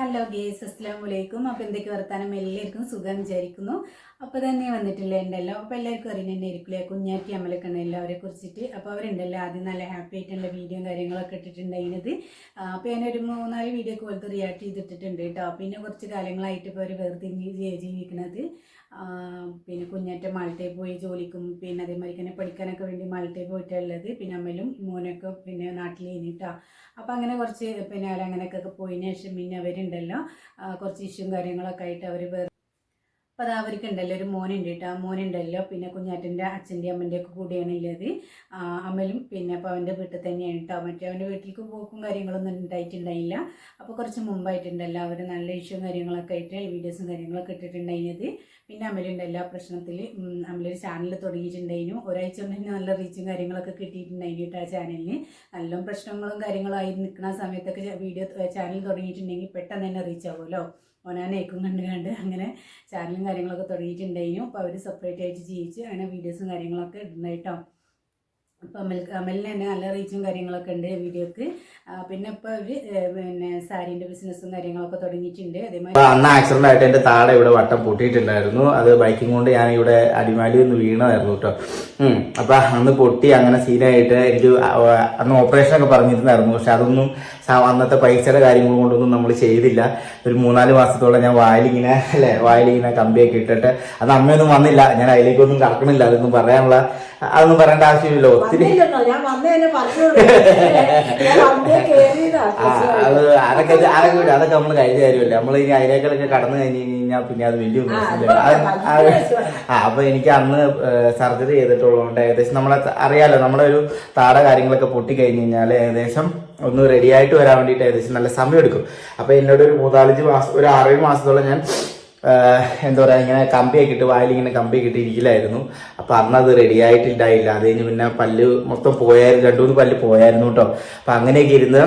Hello guys, അസ്സലാമലൈക്കും. അപ്പോൾ എന്തൊക്കെ വർത്താനം? എല്ലാവർക്കും സുഖം വിചാരിക്കുന്നു. അപ്പോൾ തന്നെ വന്നിട്ടില്ല ഉണ്ടല്ലോ. അപ്പോൾ എല്ലാവർക്കും അറിയാൻ തന്നെ ആയിരിക്കില്ലേ, കുഞ്ഞാറ്റി അമ്മലൊക്കെ ഉണ്ടല്ലോ അവരെ കുറിച്ചിട്ട്. അപ്പോൾ അവരുണ്ടല്ലോ ആദ്യം നല്ല ഹാപ്പി ആയിട്ടുള്ള വീഡിയോയും കാര്യങ്ങളൊക്കെ ഇട്ടിട്ടുണ്ടായിരുന്നത്. അപ്പോൾ ഞാനൊരു 3-4 വീഡിയോ ഒക്കെ പോലത്തെ റിയാക്ട് ചെയ്തിട്ടിട്ടുണ്ട് കേട്ടോ. പിന്നെ കുറച്ച് കാലങ്ങളായിട്ട് ഇപ്പോൾ അവർ വേർതിരിഞ്ഞ് ജീവിക്കുന്നത്. പിന്നെ കുഞ്ഞാറ്റ മാൾട്ടയിൽ പോയി ജോലിക്കും പിന്നെ അതേമാതിരി തന്നെ പഠിക്കാനൊക്കെ വേണ്ടി മാൾട്ടയിൽ പോയിട്ടുള്ളത്. പിന്നെ അമ്മലും മോനൊക്കെ പിന്നെ നാട്ടിൽ കഴിഞ്ഞിട്ടോ. അപ്പോൾ അങ്ങനെ കുറച്ച് പിന്നെ അവരങ്ങനെയൊക്കെ പോയതിന് ശേഷം പിന്നെ അവരുണ്ടല്ലോ കുറച്ച് ഇഷ്യൂം കാര്യങ്ങളൊക്കെ ആയിട്ട് അവർ അപ്പോൾ അത് അവർക്കുണ്ടല്ലോ ഒരു മോനുണ്ട് കേട്ടോ. ആ മോനുണ്ടല്ലോ പിന്നെ കുഞ്ഞാറ്റൻ്റെ അച്ഛൻ്റെ അമ്മൻ്റെ ഒക്കെ കൂടിയാണ് ഉള്ളത്. അമ്മലും പിന്നെ അപ്പോൾ അവൻ്റെ വീട്ടിൽ തന്നെയാണ് കേട്ടോ. മറ്റേ അവൻ്റെ വീട്ടിലേക്ക് പോക്കും കാര്യങ്ങളൊന്നും ഉണ്ടായിട്ടുണ്ടായില്ല. അപ്പോൾ കുറച്ച് മുമ്പായിട്ടുണ്ടല്ലോ അവർ നല്ല ഇഷ്യൂം കാര്യങ്ങളൊക്കെ ആയിട്ട് വീഡിയോസും കാര്യങ്ങളൊക്കെ ഇട്ടിട്ടുണ്ടായിരുന്നത്. പിന്നെ അമലുണ്ടല്ലോ ആ പ്രശ്നത്തിൽ അമലൊരു ചാനൽ തുടങ്ങിയിട്ടുണ്ടായിരുന്നു. ഒരാഴ്ച കൊണ്ട് തന്നെ നല്ല റീച്ചും കാര്യങ്ങളൊക്കെ കിട്ടിയിട്ടുണ്ടായിരുന്നു കേട്ടോ. ആ ചാനലിന് നല്ല പ്രശ്നങ്ങളും കാര്യങ്ങളായി നിൽക്കുന്ന സമയത്തൊക്കെ വീഡിയോ ചാനൽ തുടങ്ങിയിട്ടുണ്ടെങ്കിൽ പെട്ടെന്ന് തന്നെ റീച്ച് ആവുമല്ലോ. ഓനാനേക്കും കണ്ട് അങ്ങനെ ചാനലും കാര്യങ്ങളൊക്കെ തുടങ്ങിയിട്ടുണ്ടായിരുന്നു. അപ്പോൾ അവർ സെപ്പറേറ്റ് ആയിട്ട് ജീവിച്ച് അങ്ങനെ വീഡിയോസും കാര്യങ്ങളൊക്കെ ഇടുന്നതായിട്ടോ. അപ്പോൾ അമലിന് തന്നെ നല്ല റീച്ചും കാര്യങ്ങളൊക്കെ ഉണ്ട് വീഡിയോക്ക്. പിന്നെ ഇപ്പോൾ അവർ പിന്നെ സാരീൻ്റെ ബിസിനസ്സും കാര്യങ്ങളൊക്കെ തുടങ്ങിയിട്ടുണ്ട്. അതേമാതിരി അന്ന് ആക്സിഡന്റ് ആയിട്ട് എൻ്റെ താടെ ഇവിടെ വട്ടം പൊട്ടിയിട്ടുണ്ടായിരുന്നു. അത് ബൈക്കിംഗ് കൊണ്ട് ഞാൻ ഇവിടെ അടിമാലി ഒന്ന് വീണതായിരുന്നു കേട്ടോ. അപ്പൊ അന്ന് പൊട്ടി അങ്ങനെ സീനായിട്ട് എനിക്ക് അന്ന് ഓപ്പറേഷനൊക്കെ പറഞ്ഞിരുന്നായിരുന്നു. പക്ഷെ അതൊന്നും അന്നത്തെ പൈസയുടെ കാര്യങ്ങൾ കൊണ്ടൊന്നും നമ്മൾ ചെയ്തില്ല. ഒരു 3-4 മാസത്തോളം ഞാൻ വായിലിങ്ങനെ കമ്പിയൊക്കെ ഇട്ടിട്ട് അത് അമ്മയൊന്നും വന്നില്ല. ഞാൻ അതിലേക്കൊന്നും കടക്കണില്ല. അതൊന്നും പറയേണ്ട ആവശ്യമില്ലല്ലോ. ഒത്തിരി അതൊക്കെ നമ്മൾ കഴിഞ്ഞ കാര്യമല്ലേ. നമ്മൾ ഇനി അതിലേക്കൊക്കെ കടന്നു കഴിഞ്ഞ് കഴിഞ്ഞാൽ പിന്നെ അത് വലിയ അപ്പൊ എനിക്ക് അന്ന് സർജറി ചെയ്തിട്ടുള്ളതുകൊണ്ട് ഏകദേശം നമ്മളെ അറിയാലോ, നമ്മുടെ ഒരു താട കാര്യങ്ങളൊക്കെ പൊട്ടി കഴിഞ്ഞ് കഴിഞ്ഞാൽ ഏകദേശം ഒന്ന് റെഡി ആയിട്ട് വരാൻ വേണ്ടിയിട്ട് ഏകദേശം നല്ല സമയം എടുക്കും. അപ്പൊ എന്നോട് ഒരു 3-4 മാസം ഒരു 6-7 മാസത്തോളം ഞാൻ എന്താ പറയുക ഇങ്ങനെ കമ്പിയൊക്കെ ഇട്ട് വായിലിങ്ങനെ കമ്പിയൊക്കെ ഇട്ട് ഇരിക്കില്ലായിരുന്നു. അപ്പൊ അന്ന് അത് റെഡി ആയിട്ടുണ്ടായില്ല. അത് കഴിഞ്ഞ് പിന്നെ പല്ല് മൊത്തം പോയായിരുന്നു, 2-3 പല്ല് പോയായിരുന്നു കേട്ടോ. അപ്പൊ അങ്ങനെയൊക്കെ ഇരുന്ന്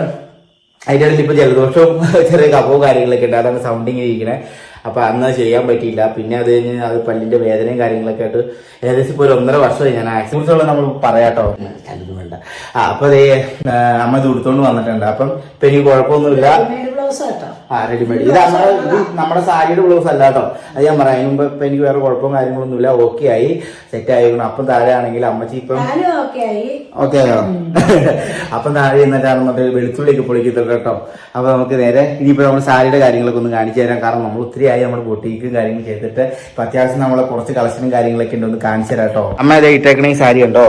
അതിൻ്റെ ഇടയിൽ ഇപ്പൊ ജലദോഷവും ചെറിയ കഫവും കാര്യങ്ങളൊക്കെ ഉണ്ട്. അതാണ് സൗണ്ടിങ് ഇരിക്കണേ. അപ്പൊ അന്ന് ചെയ്യാൻ പറ്റിയില്ല. പിന്നെ അത് കഴിഞ്ഞ് അത് പല്ലിന്റെ വേദനയും കാര്യങ്ങളൊക്കെ ആയിട്ട് ഏകദേശം ഇപ്പോൾ ഒരു 1.5 വർഷമായി ഞാൻ ആക്സിഡൻസുള്ള നമ്മൾ പറയാട്ടോ. കല്ലൊന്നും വേണ്ട. അപ്പൊ അതേ അമ്മ ഇത് കൊടുത്തോണ്ട് വന്നിട്ടുണ്ട്. അപ്പം ഇപ്പൊ എനിക്ക് കുഴപ്പമൊന്നുമില്ല. റെഡിമെയ്ഡ് ഇത് നമ്മുടെ സാരിയുടെ ബ്ലൗസ് അല്ല കേട്ടോ. അത് ഞാൻ പറയാം. അതിന് മുമ്പ് ഇപ്പൊ എനിക്ക് വേറെ കുഴപ്പവും കാര്യങ്ങളൊന്നുമില്ല. ഓക്കെ ആയി, സെറ്റ് ആയിരിക്കണം. അപ്പം താഴെ ആണെങ്കിൽ അമ്മച്ചി ഇപ്പം ഓക്കെ ആയോ? അപ്പം താഴെ നിന്നിട്ടാണ് മറ്റേ വെളുത്തുള്ളിയൊക്കെ പൊളിക്കത്തുള്ളൂ കേട്ടോ. അപ്പൊ നമുക്ക് നേരെ ഇനിയിപ്പോ നമ്മൾ സാരിയുടെ കാര്യങ്ങളൊക്കെ ഒന്ന് കാണിച്ചു തരാം. കാരണം നമ്മൾ ഒത്തിരി ആയി നമ്മുടെ ബൊട്ടീക്കും കാര്യങ്ങൾ ചെയ്തിട്ട് ഇപ്പൊ അത്യാവശ്യം നമ്മളെ കുറച്ച് കളക്ഷനും കാര്യങ്ങളൊക്കെ ഉണ്ട്. ഒന്ന് കാണിച്ചു തരാം കേട്ടോ. അമ്മ ഇതേ ഇട്ടേക്കണ ഈ സാരി ഉണ്ടോ?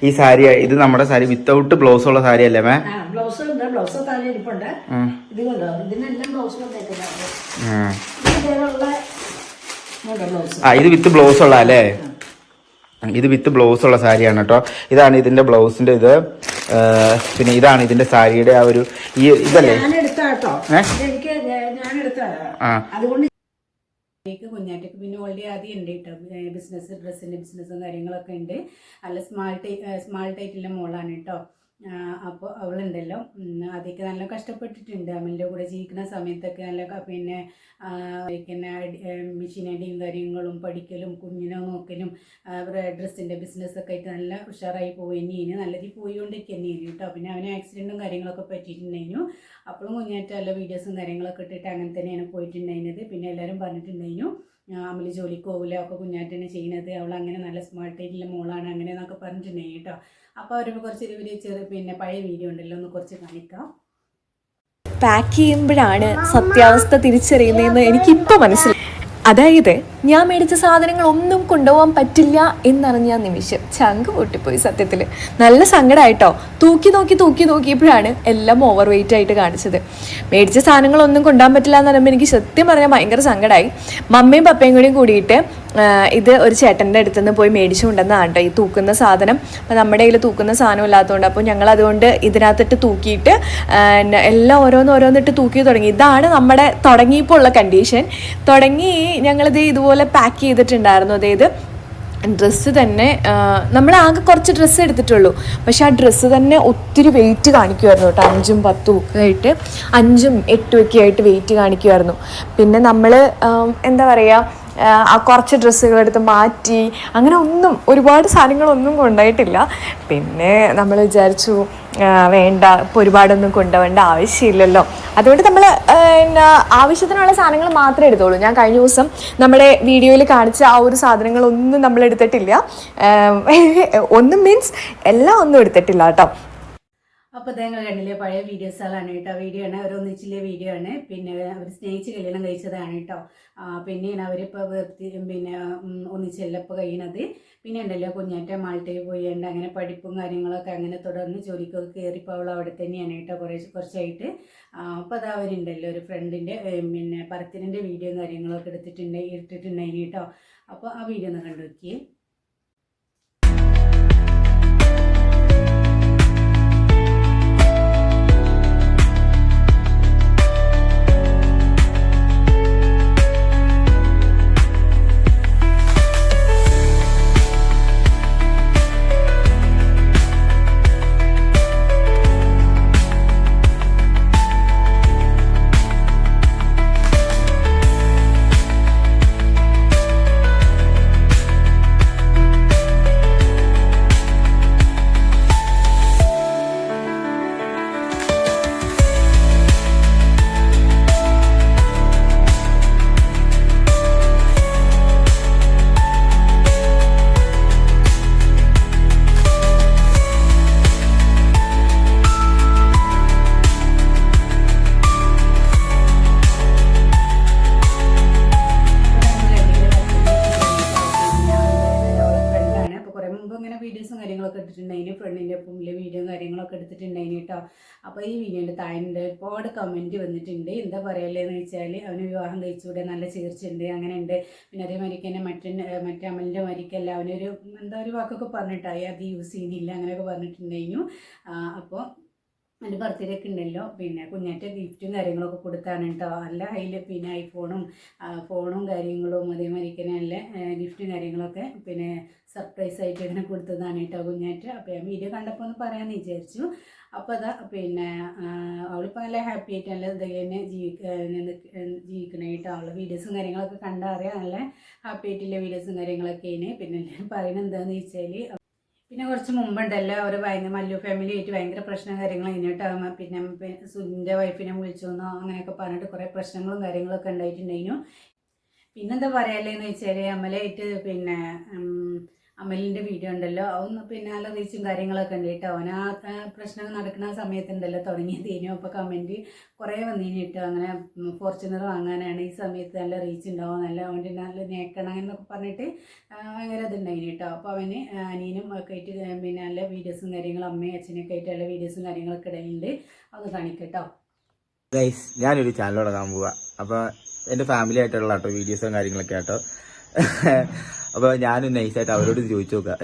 ഈ സാരി ഇത് നമ്മുടെ സാരി വിത്തൗട്ട് ബ്ലൗസ് ഉള്ള സാരി അല്ലേ മേ? ഇത് വിത്ത് ബ്ലൗസ് ഉള്ള അല്ലേ? ഇത് വിത്ത് ബ്ലൗസ് ഉള്ള സാരിയാണ് കേട്ടോ. ഇതാണ് ഇതിന്റെ ബ്ലൗസിന്റെ ഇത്. പിന്നെ ഇതാണ് ഇതിന്റെ സാരിയുടെ ആ ഒരു ഇതല്ലേ കുഞ്ഞാറ്റക്ക് പിന്നെ ഓൾറെഡി ആദ്യം ഉണ്ട് കേട്ടോ ബിസിനസ്, ഡ്രസ്സിന്റെ ബിസിനസ്സും കാര്യങ്ങളൊക്കെ ഉണ്ട്. നല്ല സ്മാൾ ടൈറ്റുള്ള മോളാണ് കേട്ടോ. അപ്പോൾ അവളുണ്ടല്ലോ ആദ്യമൊക്കെ നല്ല കഷ്ടപ്പെട്ടിട്ടുണ്ട്. അമ്മൻ്റെ കൂടെ ജീവിക്കുന്ന സമയത്തൊക്കെ നല്ല പിന്നെ മെഷീനടിയും കാര്യങ്ങളും പഠിക്കലും കുഞ്ഞിനെ നോക്കലും ഡ്രസ്സിൻ്റെ ബിസിനസ്സൊക്കെ ആയിട്ട് നല്ല ഉഷാറായി പോയിന് നല്ല രീതിയിൽ പോയിക്കൊണ്ടിരിക്കുക തന്നെയാണ് കേട്ടോ. പിന്നെ അവന് ആക്സിഡൻറ്റും കാര്യങ്ങളൊക്കെ പറ്റിയിട്ടുണ്ടായിരുന്നു. അപ്പോഴും കുഞ്ഞാറ്റ നല്ല വീഡിയോസും കാര്യങ്ങളൊക്കെ ഇട്ടിട്ട് അങ്ങനെ തന്നെയാണ് പോയിട്ടുണ്ടായിരുന്നത്. പിന്നെ എല്ലാവരും പറഞ്ഞിട്ടുണ്ടായിരുന്നു അമ്മല് ജോലിക്ക് പോകില്ല, ഒക്കെ കുഞ്ഞാറ്റാണ് ചെയ്യുന്നത്, അവൾ അങ്ങനെ നല്ല സ്മാർട്ടായിട്ടുള്ള മോളാണ് അങ്ങനെ എന്നൊക്കെ പറഞ്ഞിട്ടുണ്ടായി കേട്ടോ. അപ്പോൾ അവർ കുറച്ച് പിന്നെ പഴയ വീഡിയോ ഉണ്ടല്ലോ, ഒന്ന് കുറച്ച് കാണിക്കാം. പാക്ക് ചെയ്യുമ്പോഴാണ് സത്യാവസ്ഥ തിരിച്ചറിയുന്നതെന്ന് എനിക്കിപ്പോൾ മനസ്സിലായി. അതായത് ഞാൻ മേടിച്ച സാധനങ്ങൾ ഒന്നും കൊണ്ടുപോകാൻ പറ്റില്ല എന്നറിഞ്ഞ നിമിഷം ചങ്ക് പൊട്ടിപ്പോയി. സത്യത്തിൽ നല്ല സങ്കടമായിട്ടോ. തൂക്കി നോക്കിയപ്പോഴാണ് എല്ലാം ഓവർ വെയിറ്റ് ആയിട്ട് കാണിച്ചത്. മേടിച്ച സാധനങ്ങളൊന്നും കൊണ്ടുപോകാൻ പറ്റില്ല എന്ന് പറയുമ്പോൾ എനിക്ക് സത്യം പറഞ്ഞാൽ ഭയങ്കര സങ്കടമായി. മമ്മയും പപ്പയും കൂടിയിട്ട് ഇത് ഒരു ചേട്ടൻ്റെ അടുത്ത് നിന്ന് പോയി മേടിച്ചു കൊണ്ടുവന്നതാണ് കേട്ടോ ഈ തൂക്കുന്ന സാധനം. അപ്പോൾ നമ്മുടെ കയ്യിൽ തൂക്കുന്ന സാധനം ഇല്ലാത്തതുകൊണ്ട് അപ്പോൾ ഞങ്ങൾ അതുകൊണ്ട് ഇതിനകത്തിട്ട് തൂക്കിയിട്ട് എല്ലാം ഓരോന്നിട്ട് തൂക്കി തുടങ്ങി. ഇതാണ് നമ്മുടെ തുടങ്ങിയപ്പോൾ ഉള്ള കണ്ടീഷൻ. തുടങ്ങി ഞങ്ങളിത് ഇതുപോലെ പാക്ക് ചെയ്തിട്ടുണ്ടായിരുന്നു. അതായത് ഡ്രസ്സ് തന്നെ നമ്മൾ ആകെ കുറച്ച് ഡ്രസ്സ് എടുത്തിട്ടുള്ളൂ. പക്ഷെ ആ ഡ്രസ്സ് തന്നെ ഒത്തിരി വെയിറ്റ് കാണിക്കുമായിരുന്നു കേട്ടോ. 5ഉം 10ഉം ഒക്കെ ആയിട്ട് 5ഉം 8ഉം ഒക്കെ ആയിട്ട് വെയിറ്റ് കാണിക്കുമായിരുന്നു. പിന്നെ നമ്മൾ എന്താ പറയുക കുറച്ച് ഡ്രസ്സുകളെടുത്ത് മാറ്റി, അങ്ങനെ ഒന്നും ഒരുപാട് സാധനങ്ങളൊന്നും കൊണ്ടുപോയിട്ടില്ല. പിന്നെ നമ്മൾ വിചാരിച്ചു വേണ്ട, ഇപ്പോൾ ഒരുപാടൊന്നും കൊണ്ടുപോകേണ്ട ആവശ്യമില്ലല്ലോ, അതുകൊണ്ട് നമ്മൾ ആവശ്യത്തിനുള്ള സാധനങ്ങൾ മാത്രമേ എടുത്തോളൂ. ഞാൻ കഴിഞ്ഞ ദിവസം നമ്മുടെ വീഡിയോയിൽ കാണിച്ച ആ ഒരു സാധനങ്ങളൊന്നും നമ്മൾ എടുത്തിട്ടില്ല. ഒന്നും മീൻസ് എല്ലാം ഒന്നും എടുത്തിട്ടില്ല കേട്ടോ. അപ്പോൾ നിങ്ങൾ കണ്ടില്ലേ, പഴയ വീഡിയോസുകളാണ് കേട്ടോ. വീഡിയോ ആണ്, അവർ ഒന്നിച്ചിലെ വീഡിയോ ആണ്. പിന്നെ അവർ സ്നേഹിച്ച് കല്യാണം കഴിച്ചതാണ് കേട്ടോ. പിന്നെയാണ് അവരിപ്പോൾ പിന്നെ ഒന്നിച്ചല്ല ഇപ്പോൾ കഴിയണത്. പിന്നെ ഉണ്ടല്ലോ കുഞ്ഞാറ്റ മാൾട്ടയിൽ പോയിണ്ട് അങ്ങനെ പഠിപ്പും കാര്യങ്ങളൊക്കെ അങ്ങനെ തുടർന്ന് ജോലിക്കൊക്കെ കയറിപ്പോൾ അവൾ അവിടെ തന്നെയാണ് കേട്ടോ കുറച്ചായിട്ട്. അപ്പോൾ അത് അവരുണ്ടല്ലോ ഒരു ഫ്രണ്ടിൻ്റെ പിന്നെ പറത്തിൻ്റെ വീഡിയോയും കാര്യങ്ങളൊക്കെ ഇട്ടിട്ടുണ്ടായിന് കേട്ടോ. അപ്പോൾ ആ വീഡിയോ ഒന്ന് കണ്ടു നോക്കിയേ. വീഡിയോസും കാര്യങ്ങളൊക്കെ എടുത്തിട്ടുണ്ടായിന്, ഫ്രണ്ടിൻ്റെ ഒപ്പമില്ല വീഡിയോയും കാര്യങ്ങളൊക്കെ എടുത്തിട്ടുണ്ടായിന് കേട്ടോ. അപ്പോൾ ഈ വീഡിയോൻ്റെ താഴെ ഒരുപാട് കമൻറ്റ് വന്നിട്ടുണ്ട്. എന്താ പറയല്ലേന്ന് വെച്ചാൽ അവന് വിവാഹം കഴിച്ചുകൂടെ, നല്ല ചേർച്ചയുണ്ട്, അങ്ങനെ ഉണ്ട്. പിന്നെ അതേമാതിരി തന്നെ മറ്റേ അമലിൻ്റെ മാതിരിക്കല്ല, അവനൊരു എന്താ ഒരു വാക്കൊക്കെ പറഞ്ഞിട്ടായി, അത് യൂസ് ചെയ്യുന്നില്ല അങ്ങനെയൊക്കെ പറഞ്ഞിട്ടുണ്ടായിരുന്നു. അപ്പോൾ എൻ്റെ ബർത്ത്ഡേക്ക് ഉണ്ടല്ലോ പിന്നെ കുഞ്ഞാറ്റ ഗിഫ്റ്റും കാര്യങ്ങളൊക്കെ കൊടുത്താണ് കേട്ടോ. നല്ല അതിൽ പിന്നെ ഫോണും കാര്യങ്ങളും അതേമാതിരി നല്ല ഗിഫ്റ്റും കാര്യങ്ങളൊക്കെ പിന്നെ സർപ്രൈസ് ആയിട്ട് ഇങ്ങനെ കൊടുത്തതാണ് കേട്ടോ കുഞ്ഞാറ്റ. അപ്പോൾ ഞാൻ വീഡിയോ കണ്ടപ്പോൾ ഒന്ന് പറയാമെന്ന് വിചാരിച്ചു. അപ്പോൾ അതാ പിന്നെ അവളിപ്പോൾ നല്ല ഹാപ്പി ആയിട്ട് നല്ല ഇതിൽ തന്നെ ജീവിക്കണേ കേട്ടോ. അവളുടെ വീഡിയോസും കാര്യങ്ങളൊക്കെ കണ്ടാൽ അറിയാം, നല്ല ഹാപ്പി ആയിട്ടുള്ള വീഡിയോസും കാര്യങ്ങളൊക്കെ ആണ്. പിന്നെ പറയുന്നത് എന്താണെന്ന് വെച്ചാൽ പിന്നെ കുറച്ച് മുമ്പുണ്ടല്ലോ അവർ മല്ലു ഫാമിലി ആയിട്ട് ഭയങ്കര പ്രശ്നം കാര്യങ്ങളും കഴിഞ്ഞിട്ട് പിന്നെ സുനിൻ്റെ വൈഫിനെ വിളിച്ചോന്നോ അങ്ങനെയൊക്കെ പറഞ്ഞിട്ട് കുറേ പ്രശ്നങ്ങളും കാര്യങ്ങളൊക്കെ ഉണ്ടായിട്ടുണ്ടായിരുന്നു. പിന്നെന്താ പറയാല്ലേന്ന് വെച്ചാൽ അമലായിട്ട് പിന്നെ അമലിൻ്റെ വീഡിയോ ഉണ്ടല്ലോ, അതൊന്ന് പിന്നെ നല്ല റീച്ചും കാര്യങ്ങളൊക്കെ ഉണ്ട് കേട്ടോ. അവൻ ആ പ്രശ്നം നടക്കുന്ന സമയത്തുണ്ടല്ലോ തുടങ്ങിയതേനു. അപ്പോൾ കമൻറ്റ് കുറേ വന്നീന് കേട്ടോ, അങ്ങനെ ഫോർച്യൂണർ വാങ്ങാനാണ് ഈ സമയത്ത് നല്ല റീച്ച് ഉണ്ടാവും, നല്ല അവൻ്റെ നല്ല നേക്കണം എന്നൊക്കെ പറഞ്ഞിട്ട് ഭയങ്കര ഇതുണ്ടായിന് കേട്ടോ. അപ്പോൾ അവന് അനിയനും ഒക്കെ ആയിട്ട് പിന്നെ നല്ല വീഡിയോസും കാര്യങ്ങളും അമ്മയും അച്ഛനൊക്കെ ആയിട്ട് നല്ല വീഡിയോസും കാര്യങ്ങളൊക്കെ ഇടയിലുണ്ട്, അതൊന്ന് കാണിക്കട്ടോ. ഗൈസ്, ഞാനൊരു ചാനൽ തുടങ്ങാൻ പോവാ. അപ്പോൾ എൻ്റെ ഫാമിലി ആയിട്ടുള്ള കേട്ടോ വീഡിയോസും കാര്യങ്ങളൊക്കെ കേട്ടോ. അപ്പോൾ ഞാനും നൈസായിട്ട് അവരോട് ചോദിച്ചു നോക്കാം.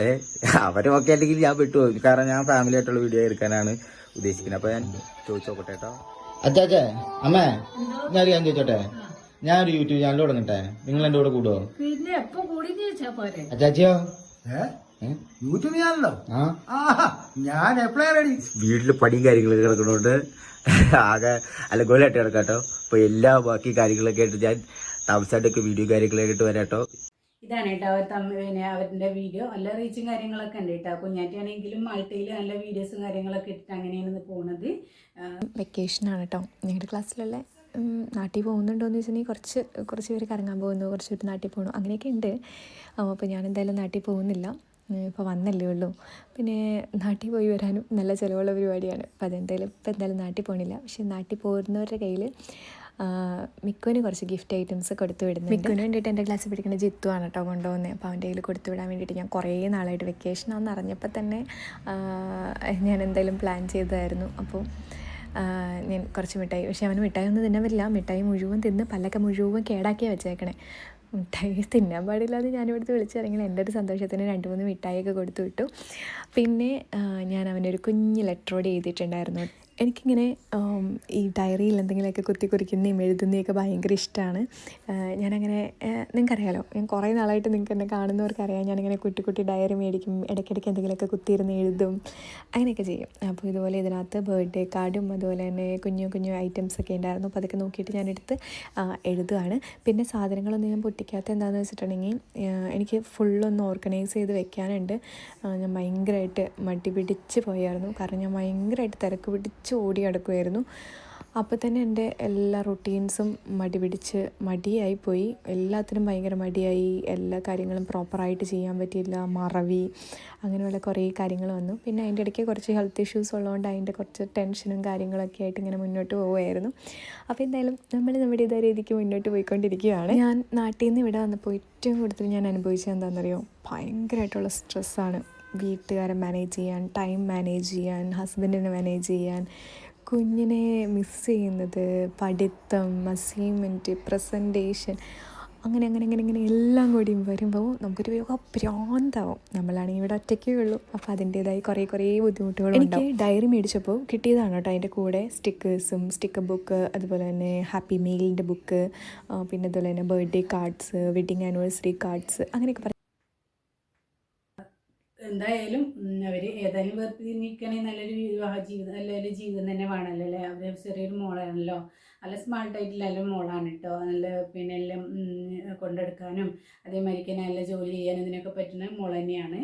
അവരൊക്കെ അല്ലെങ്കിൽ ഞാൻ വിട്ടുപോകും, കാരണം ഞാൻ ഫാമിലി ആയിട്ടുള്ള വീഡിയോ എടുക്കാനാണ് ഉദ്ദേശിക്കുന്നത്. അപ്പോൾ ഞാൻ ചോദിച്ചു നോക്കട്ടെ കേട്ടോ. അച്ചാച്ചേ, അമ്മേ, ഞാൻ ചോദിച്ചോട്ടെ, ഞാനൊരു യൂട്യൂബ് ചാനൽ തുടങ്ങട്ടെ, നിങ്ങൾ എൻ്റെ കൂടെ കൂടുവോ? അച്ചാച്ചിയോ യൂട്യൂബ് ചാനലോ? ഞാൻ എപ്പോഴാ റെഡി. വീട്ടിൽ പണിയും കാര്യങ്ങളൊക്കെ കിടക്കുന്നതുകൊണ്ട് ആകെ അലങ്കോലായിട്ട് കിടക്കാട്ടോ. അപ്പോൾ എല്ലാ ബാക്കി കാര്യങ്ങളൊക്കെ ആയിട്ട് ഞാൻ താമസമായിട്ടൊക്കെ വീഡിയോ കാര്യങ്ങളൊക്കെ ഇട്ട് വരാട്ടോ. ഇതാണ് കേട്ടോ അവർ പിന്നെ അവരുടെ വീഡിയോ നല്ല റീച്ചും കാര്യങ്ങളൊക്കെ ഉണ്ട് കേട്ടോ. കുഞ്ഞാറ്റാണെങ്കിലും മാൾട്ടയിൽ നല്ല വീഡിയോസും കാര്യങ്ങളൊക്കെ ഇട്ടിട്ട് അങ്ങനെയാണ് പോകുന്നത്. വെക്കേഷനാണ് കേട്ടോ. ഞങ്ങളുടെ ക്ലാസ്സിലുള്ള നാട്ടിൽ പോകുന്നുണ്ടോയെന്ന് വെച്ചിട്ടുണ്ടെങ്കിൽ കുറച്ച് പേര് കറങ്ങാൻ പോകുന്നു, കുറച്ച് പേര് നാട്ടിൽ പോകണു, അങ്ങനെയൊക്കെ ഉണ്ട്. അപ്പോൾ ഞാനെന്തായാലും നാട്ടിൽ പോകുന്നില്ല, ഇപ്പോൾ വന്നല്ലേ ഉള്ളൂ. പിന്നെ നാട്ടിൽ പോയി വരാനും നല്ല ചിലവുള്ള പരിപാടിയാണ്. അപ്പോൾ എന്തായാലും നാട്ടിൽ പോകണില്ല. പക്ഷേ നാട്ടിൽ പോകുന്നവരുടെ കയ്യിൽ മിക്കുവിന് കുറച്ച് ഗിഫ്റ്റ് ഐറ്റംസ് കൊടുത്തു വിടുന്നുണ്ട്. മിക്കുവിന് വേണ്ടിയിട്ട് എൻ്റെ ക്ലാസ്സിൽ പഠിക്കുന്ന ജിത്തുവാണ് കേട്ടോ കൊണ്ടുപോകുന്നത്. അപ്പോൾ അവൻ്റെ കയ്യിൽ കൊടുത്തു വിടാൻ വേണ്ടിയിട്ട് ഞാൻ കുറേ നാളായിട്ട് വെക്കേഷനാണെന്ന് അറിഞ്ഞപ്പോൾ തന്നെ ഞാൻ എന്തായാലും പ്ലാൻ ചെയ്തതായിരുന്നു. അപ്പോൾ ഞാൻ കുറച്ച് മിഠായി, പക്ഷേ അവന് മിഠായി ഒന്നും തിന്നാൻ പറ്റില്ല. മിഠായി മുഴുവൻ തിന്ന് പല്ലൊക്കെ മുഴുവൻ കേടാക്കിയാണ് വെച്ചേക്കണേ. മിഠായി തിന്നാൻ പാടില്ലാതെ ഞാനിവിടുത്തെ വിളിച്ചിറങ്ങി. എൻ്റെ ഒരു സന്തോഷത്തിന് 2-3 മിഠായിയൊക്കെ കൊടുത്തു വിട്ടു. പിന്നെ ഞാൻ അവനൊരു കുഞ്ഞ് ലെറ്ററോട് എഴുതിയിട്ടുണ്ടായിരുന്നു. എനിക്കിങ്ങനെ ഈ ഡയറിയിൽ എന്തെങ്കിലുമൊക്കെ കുത്തി കുറിക്കുന്നതും എഴുതുന്നതൊക്കെ ഭയങ്കര ഇഷ്ടമാണ്. ഞാനങ്ങനെ നിങ്ങൾക്കറിയാലോ, ഞാൻ കുറേ നാളായിട്ട് നിങ്ങൾക്ക് എന്നെ കാണുന്നവർക്കറിയാം, ഞാനിങ്ങനെ കുട്ടി കുട്ടി ഡയറി മേടിക്കും, ഇടയ്ക്കിടയ്ക്ക് എന്തെങ്കിലുമൊക്കെ കുത്തിയിരുന്ന് എഴുതും, അങ്ങനെയൊക്കെ ചെയ്യും. അപ്പോൾ ഇതുപോലെ ഇതിനകത്ത് ബർത്ത്ഡേ കാർഡും അതുപോലെ തന്നെ കുഞ്ഞു കുഞ്ഞു ഐറ്റംസൊക്കെ ഉണ്ടായിരുന്നു. അപ്പോൾ അതൊക്കെ നോക്കിയിട്ട് ഞാനെടുത്ത് എഴുതുകയാണ്. പിന്നെ സാധനങ്ങളൊന്നും ഞാൻ പൊട്ടിക്കാത്ത എന്താണെന്ന് വെച്ചിട്ടുണ്ടെങ്കിൽ എനിക്ക് ഫുള്ളൊന്ന് ഓർഗനൈസ് ചെയ്ത് വെക്കാനുണ്ട്. ഞാൻ ഭയങ്കരമായിട്ട് മടി പിടിച്ച് പോയായിരുന്നു, കാരണം ഞാൻ ഭയങ്കരമായിട്ട് തിരക്ക് പിടിച്ച് ഓടി കിടക്കുമായിരുന്നു. അപ്പോൾ തന്നെ എൻ്റെ എല്ലാ റൊട്ടീൻസും മടിയായിപ്പോയി, എല്ലാത്തിനും ഭയങ്കര മടിയായി, എല്ലാ കാര്യങ്ങളും പ്രോപ്പറായിട്ട് ചെയ്യാൻ പറ്റിയില്ല, മറവി, അങ്ങനെയുള്ള കുറേ കാര്യങ്ങൾ വന്നു. പിന്നെ അതിൻ്റെ ഇടയ്ക്ക് കുറച്ച് ഹെൽത്ത് ഇഷ്യൂസ് ഉള്ളതുകൊണ്ട് അതിൻ്റെ കുറച്ച് ടെൻഷനും കാര്യങ്ങളൊക്കെ ആയിട്ട് ഇങ്ങനെ മുന്നോട്ട് പോവുമായിരുന്നു. അപ്പോൾ എന്തായാലും നമ്മുടെ ഇതേ രീതിക്ക് മുന്നോട്ട് പോയിക്കൊണ്ടിരിക്കുകയാണ്. ഞാൻ നാട്ടിൽ നിന്ന് ഇവിടെ വന്നപ്പോൾ ഏറ്റവും കൂടുതൽ ഞാൻ അനുഭവിച്ചത് എന്താണെന്നറിയോ, ഭയങ്കരമായിട്ടുള്ള സ്ട്രെസ്സാണ്. വീട്ടുകാരെ മാനേജ് ചെയ്യാൻ, ടൈം മാനേജ് ചെയ്യാൻ, ഹസ്ബൻഡിനെ മാനേജ് ചെയ്യാൻ, കുഞ്ഞിനെ മിസ് ചെയ്യുന്നത്, പഠിത്തം, അസൈൻമെൻറ്റ്, പ്രസൻറ്റേഷൻ, അങ്ങനെ എല്ലാം കൂടി വരുമ്പോൾ നമുക്കൊരു ഭ്രാന്താവും. നമ്മളാണെങ്കിൽ ഇവിടെ ഒറ്റയ്ക്കേ ഉള്ളൂ. അപ്പോൾ അതിൻ്റേതായി കുറേ ബുദ്ധിമുട്ടുകളും. എനിക്ക് ഡയറി മേടിച്ചപ്പോൾ കിട്ടിയതാണ് കേട്ടോ, അതിൻ്റെ കൂടെ സ്റ്റിക്കേഴ്സും, സ്റ്റിക്കർ ബുക്ക്, അതുപോലെ തന്നെ ഹാപ്പി മീലിൻ്റെ ബുക്ക്, പിന്നെ അതുപോലെ തന്നെ birthday cards, wedding anniversary cards, അങ്ങനെയൊക്കെ എന്തായാലും അവർ ഏതായാലും വേർപിരിഞ്ഞിരിക്കണമെങ്കിൽ നല്ലൊരു വിവാഹ ജീവിതം, നല്ലൊരു ജീവിതം തന്നെ വേണമല്ലോ അല്ലേ. അവർ ചെറിയൊരു മോളാണല്ലോ, നല്ല സ്മാർട്ടായിട്ടുള്ള നല്ല മോളാണ് കേട്ടോ. നല്ല പിന്നെ എല്ലാം കൊണ്ടെടുക്കാനും അതേമാതിരിക്ക് നല്ല ജോലി ചെയ്യാനും ഇതിനൊക്കെ പറ്റുന്ന മോൾ തന്നെയാണ്.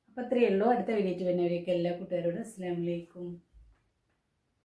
അപ്പോൾ അത്രയേ ഉള്ളൂ. അടുത്ത വീഡിയോ വരുന്നവരെയൊക്കെ എല്ലാ കൂട്ടുകാരോടും അസ്സലാമു അലൈക്കും.